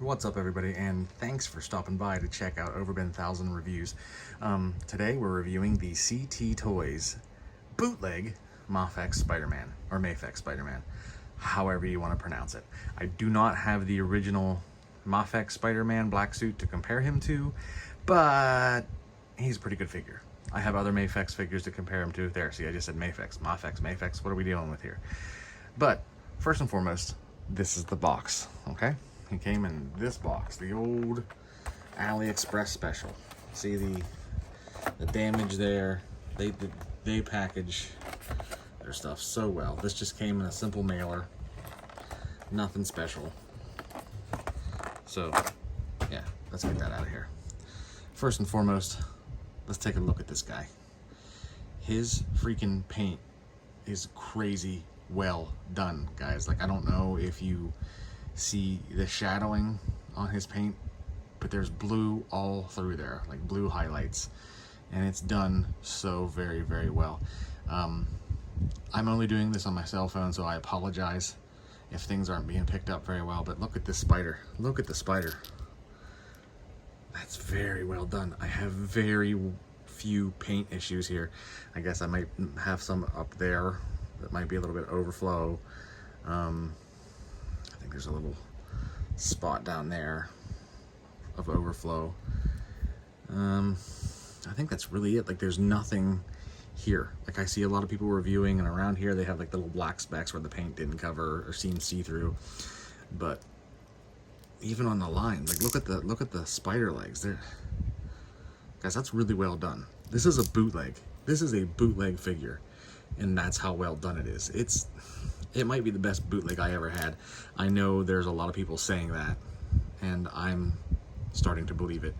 What's up, everybody, and thanks for stopping by to check out Overbeen 1000 Reviews. Today we're reviewing the CT Toys bootleg Mafex Spider-Man, or Mafex Spider-Man, however you want to pronounce it. I do not have the original Mafex Spider-Man black suit to compare him to, but he's a pretty good figure. I have other Mafex figures to compare him to. There, see, I just said Mafex, Mafex, what are we dealing with here? But first and foremost, this is the box, okay? He came in this box, the old AliExpress special. See the damage there. They package their stuff so well. This just came in a simple mailer, nothing special. So yeah, let's get that out of here. First and foremost, let's take a look at this guy. His freaking paint is crazy well done, guys. Like, I don't know if you see the shadowing on his paint, but there's blue all through there, like blue highlights, and it's done so very, very well. I'm only doing this on my cell phone, so I apologize if things aren't being picked up very well, but look at this spider. Look at the spider. That's very well done. I have very few paint issues here. I guess I might have some up there that might be a little bit overflow. I think there's a little spot down there of overflow. I think that's really it. Like, there's nothing here. Like, I see a lot of people reviewing, and around here they have like little black specks where the paint didn't cover or seemed see-through. But even on the line, like, look at the spider legs there, guys. That's really well done. This is a bootleg. This is a bootleg figure, and that's how well done it is. It might be the best bootleg I ever had. I know there's a lot of people saying that, and I'm starting to believe it.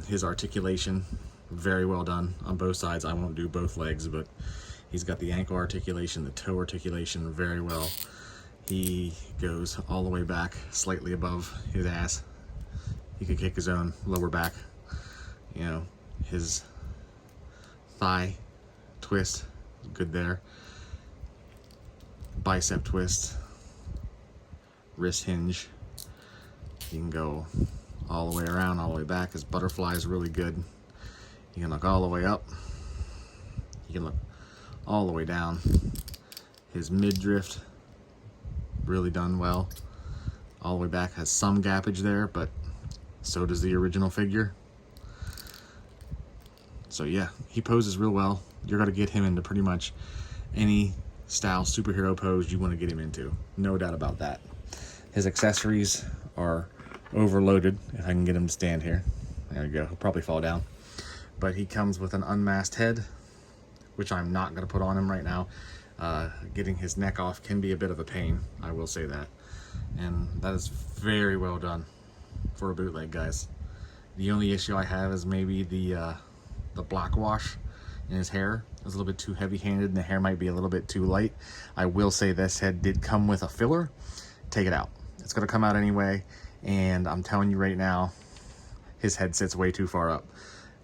His articulation, very well done on both sides. I won't do both legs, but he's got the ankle articulation, the toe articulation very well. He goes all the way back, slightly above his ass. He could kick his own lower back. You know, his thigh twist, good there. Bicep twist, wrist hinge. You can go all the way around, all the way back. His butterfly is really good. You can look all the way up. You can look all the way down. His mid-drift, really done well. All the way back, has some gappage there, but so does the original figure. So yeah, he poses real well. You're gonna get him into pretty much any style superhero pose you want to get him into, no doubt about that. His accessories are overloaded. If I can get him to stand here, there we go. He'll probably fall down, but he comes with an unmasked head, which I'm not going to put on him right now. Getting his neck off can be a bit of a pain, I will say that, and that is very well done for a bootleg, guys. The only issue I have is maybe the black wash in his hair is a little bit too heavy-handed, and the hair might be a little bit too light. I will say this head did come with a filler. Take it out. It's going to come out anyway, and I'm telling you right now, his head sits way too far up.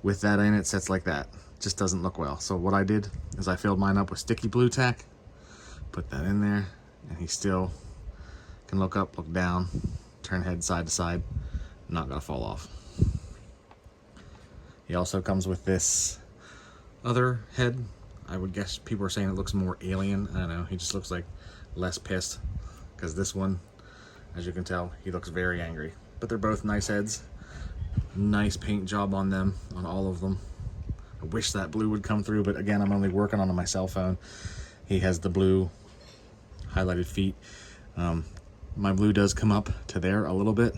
With that in, it sits like that. Just doesn't look well. So what I did is I filled mine up with sticky blue tack, put that in there, and he still can look up, look down, turn head side to side, not going to fall off. He also comes with this other head. I would guess people are saying it looks more alien. I don't know, he just looks like less pissed, because this one, as you can tell, he looks very angry. But they're both nice heads. Nice paint job on them, on all of them. I wish that blue would come through, but again, I'm only working on my cell phone. He has the blue highlighted feet. My blue does come up to there a little bit.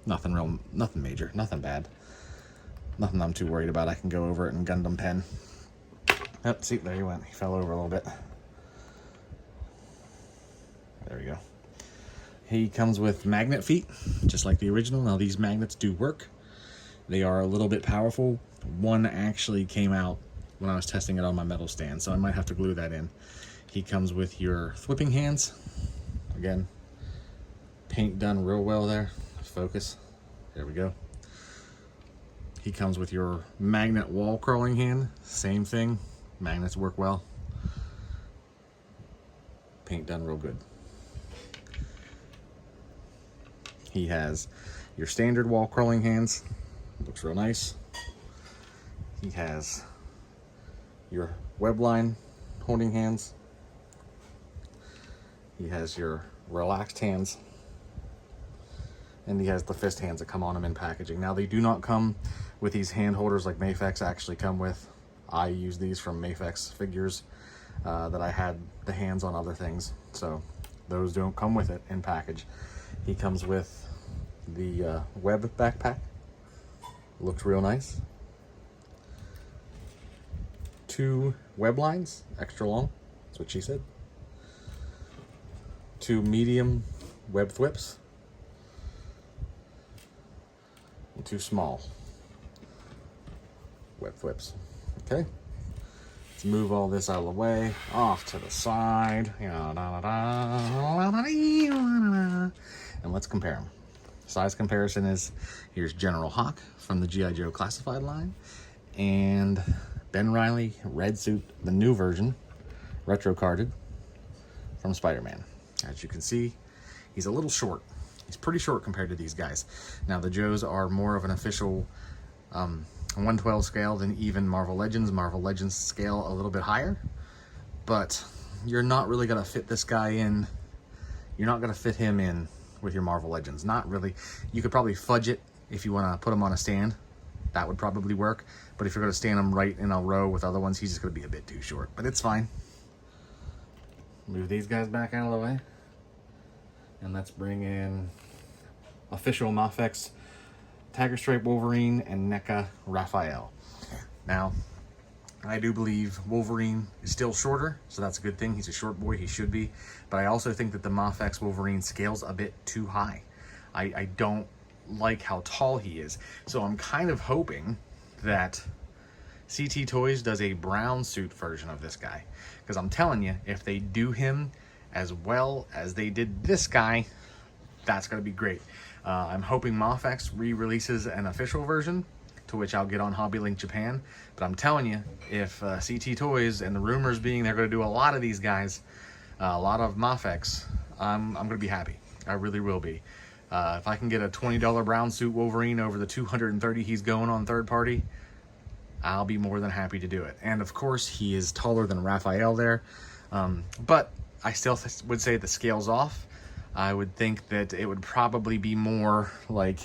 Nothing major, nothing bad. Nothing I'm too worried about. I can go over it in Gundam pen. Oh, see, there he went. He fell over a little bit. There we go. He comes with magnet feet, just like the original. Now, these magnets do work. They are a little bit powerful. One actually came out when I was testing it on my metal stand, so I might have to glue that in. He comes with your whipping hands. Again, paint done real well there. Focus. There we go. He comes with your magnet wall crawling hand. Same thing. Magnets work well. Paint done real good. He has your standard wall crawling hands. Looks real nice. He has your web line holding hands. He has your relaxed hands. And he has the fist hands that come on them in packaging. Now, they do not come with these hand holders like Mafex actually come with. I use these from Mafex figures that I had the hands on other things. So those don't come with it in package. He comes with the web backpack. Looks real nice. 2 web lines, extra long. That's what she said. 2 medium web thwips. And 2 small web thwips. Okay. Let's move all this out of the way. Off to the side. And let's compare them. Size comparison is, here's General Hawk from the G.I. Joe Classified line, and Ben Reilly Red Suit, the new version, retro carded from Spider-Man. As you can see, he's a little short. He's pretty short compared to these guys. Now, the Joes are more of an official 1/12 scale than even Marvel Legends. Marvel Legends scale a little bit higher, but you're not really going to fit this guy in. You're not going to fit him in with your Marvel Legends. Not really. You could probably fudge it if you want to put him on a stand. That would probably work. But if you're going to stand him right in a row with other ones, he's just going to be a bit too short. But it's fine. Move these guys back out of the way. And let's bring in official Mafex Tiger Stripe Wolverine and NECA Raphael. Now, I do believe Wolverine is still shorter, so that's a good thing. He's a short boy, he should be. But I also think that the Mafex Wolverine scales a bit too high. I don't like how tall he is. So I'm kind of hoping that CT Toys does a brown suit version of this guy. Because I'm telling you, if they do him as well as they did this guy, that's going to be great. I'm hoping Mafex re-releases an official version, to which I'll get on HobbyLink Japan. But I'm telling you, if CT Toys, and the rumors being they're going to do a lot of these guys, a lot of Mafex, I'm going to be happy. I really will be. If I can get a $20 brown suit Wolverine over the $230 he's going on third party, I'll be more than happy to do it. And of course, he is taller than Raphael there. But I still would say the scale's off. I would think that it would probably be more like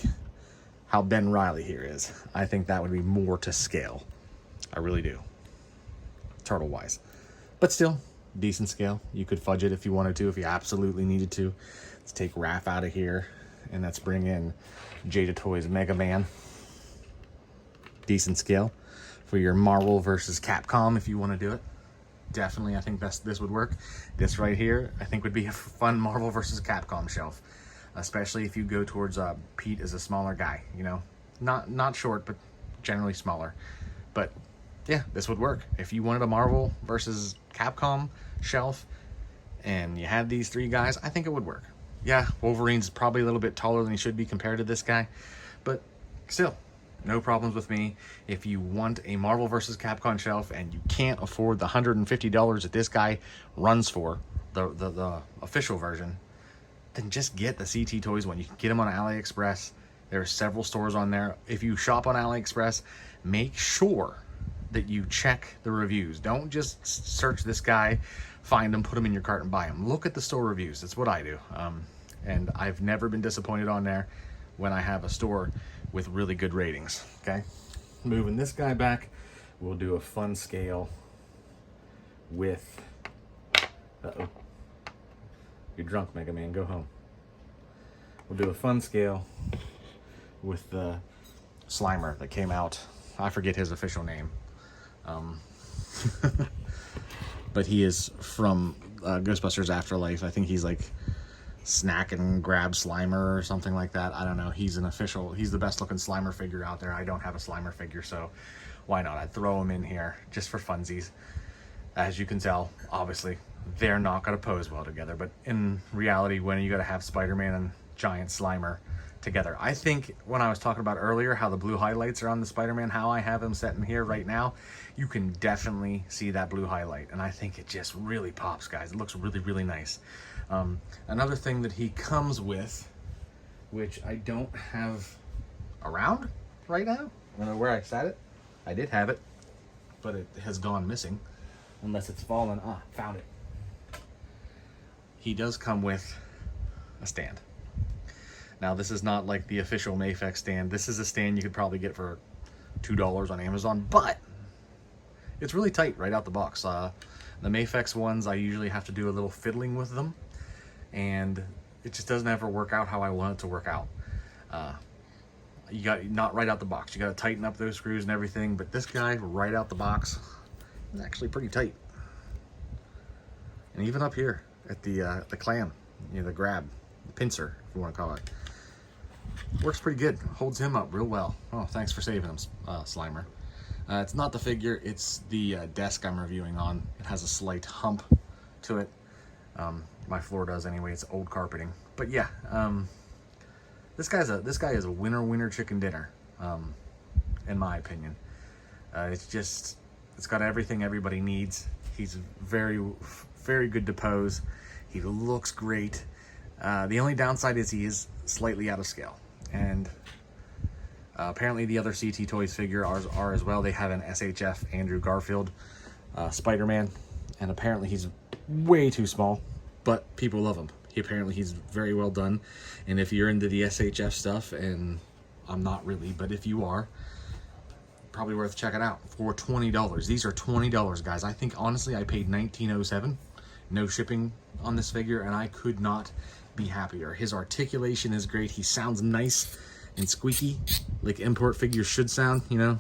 how Ben Reilly here is. I think that would be more to scale. I really do. Turtle-wise. But still, decent scale. You could fudge it if you wanted to, if you absolutely needed to. Let's take Raph out of here, and let's bring in Jada Toys Mega Man. Decent scale for your Marvel versus Capcom if you want to do it. Definitely, I think this would work. This right here, I think would be a fun Marvel versus Capcom shelf, especially if you go towards Pete as a smaller guy. You know, not short, but generally smaller. But yeah, this would work if you wanted a Marvel versus Capcom shelf, and you had these 3 guys. I think it would work. Yeah, Wolverine's probably a little bit taller than he should be compared to this guy, but still. No problems with me. If you want a Marvel vs. Capcom shelf and you can't afford the $150 that this guy runs for, the official version, then just get the CT Toys one. You can get them on AliExpress. There are several stores on there. If you shop on AliExpress, make sure that you check the reviews. Don't just search this guy, find him, put him in your cart and buy him. Look at the store reviews. That's what I do. And I've never been disappointed on there when I have a store with really good ratings. Okay, moving this guy back, we'll do a fun scale with you're drunk, Mega Man, go home. We'll do a fun scale with the Slimer that came out. I forget his official name, but he is from Ghostbusters Afterlife. I think he's like Snack and Grab Slimer or something like that. I don't know. He's the best looking Slimer figure out there. I don't have a Slimer figure, so why not? I'd throw him in here just for funsies. As you can tell, obviously, they're not going to pose well together, but in reality, when are you going to have Spider-Man and Giant Slimer together? I think when I was talking about earlier how the blue highlights are on the Spider-Man, how I have him set in here right now, you can definitely see that blue highlight, and I think it just really pops, guys. It looks really, really nice. Another thing that he comes with which I don't have around right now. I don't know where I sat it. I did have it, but it has gone missing, unless it's fallen. Ah, found it. He does come with a stand. Now, this is not like the official Mafex stand. This is a stand you could probably get for $2 on Amazon, but it's really tight right out the box. The Mafex ones, I usually have to do a little fiddling with them, and it just doesn't ever work out how I want it to work out. You got, not right out the box. You got to tighten up those screws and everything, but this guy right out the box is actually pretty tight. And even up here at the clam, you know, the grab, the pincer, if you want to call it, works pretty good. Holds him up real well. Oh, thanks for saving him, Slimer. It's not the figure, it's the desk I'm reviewing on. It has a slight hump to it. My floor does anyway. It's old carpeting. But yeah, this guy is a winner chicken dinner, in my opinion. It's got everything everybody needs. He's very good to pose. He looks great. The only downside is he is slightly out of scale, and apparently the other CT Toys figure are as well. They have an SHF Andrew Garfield Spider-Man, and apparently he's way too small, but people love him. He's very well done, and if you're into the SHF stuff, and I'm not really, but if you are, probably worth checking out for $20. These are $20, guys. I think honestly I paid $19.07, no shipping on this figure, and I could not be happier. His articulation is great. He sounds nice and squeaky, like import figures should sound, you know.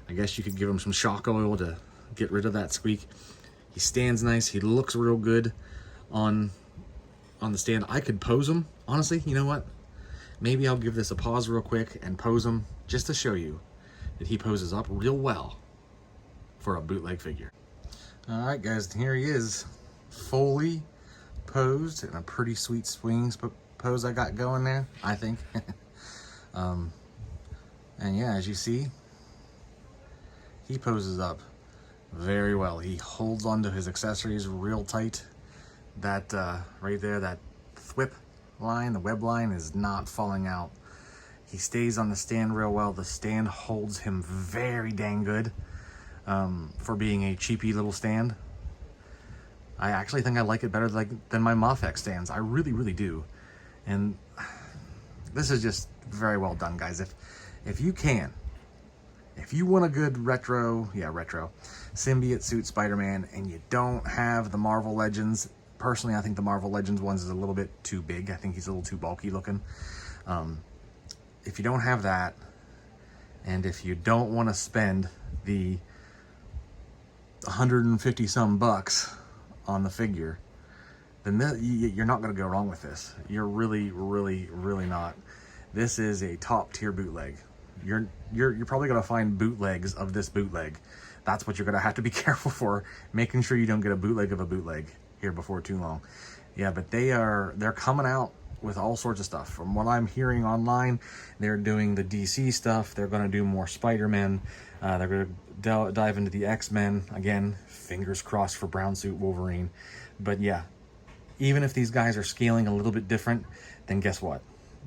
I guess you could give him some shock oil to get rid of that squeak. He stands nice. He looks real good on the stand. I could pose him. Honestly, you know what? Maybe I'll give this a pause real quick and pose him just to show you that he poses up real well for a bootleg figure. All right, guys, here he is, fully posed in a pretty sweet swings pose I got going there, I think. And yeah, as you see, he poses up very well. He holds onto his accessories real tight. That right there, that thwip line, the web line is not falling out. He stays on the stand real well. The stand holds him very dang good for being a cheapy little stand. I actually think I like it better than my Mafex stands. I really do. And this is just very well done, guys. If you want a good retro symbiote suit Spider-Man, and you don't have the Marvel Legends, personally I think the Marvel Legends ones is a little bit too big. I think he's a little too bulky looking. If you don't have that, and if you don't want to spend the 150 some bucks on the figure, then you're not going to go wrong with this. You're really not. This is a top tier bootleg. You're probably going to find bootlegs of this bootleg. That's what you're going to have to be careful for, making sure you don't get a bootleg of a bootleg here before too long. Yeah, but they're coming out with all sorts of stuff. From what I'm hearing online, they're doing the DC stuff. They're going to do more Spider-Man. They're going to dive into the X-Men. Again, fingers crossed for Brown Suit Wolverine. But yeah, even if these guys are scaling a little bit different, then guess what?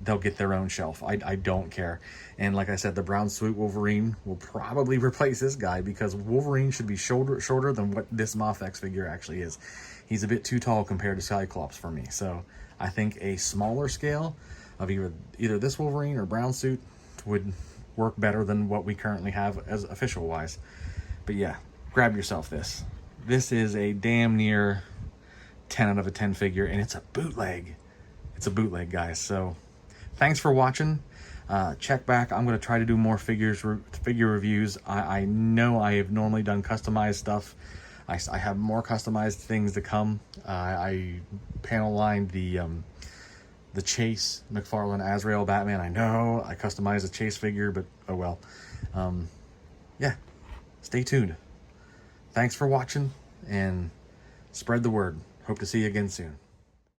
They'll get their own shelf. I don't care. And like I said, the Brown Suit Wolverine will probably replace this guy, because Wolverine should be shorter than what this Mafex figure actually is. He's a bit too tall compared to Cyclops for me. So I think a smaller scale of either this Wolverine or Brown Suit would work better than what we currently have as official wise. But yeah, grab yourself this. This is a damn near 10 out of a 10 figure, and it's a bootleg. It's a bootleg, guys. So thanks for watching. Check back. I'm going to try to do more figure reviews. I know I have normally done customized stuff. I have more customized things to come. I panel lined the Chase McFarlane Azrael Batman. I know I customized a Chase figure, but oh well. Yeah, stay tuned. Thanks for watching, and spread the word. Hope to see you again soon.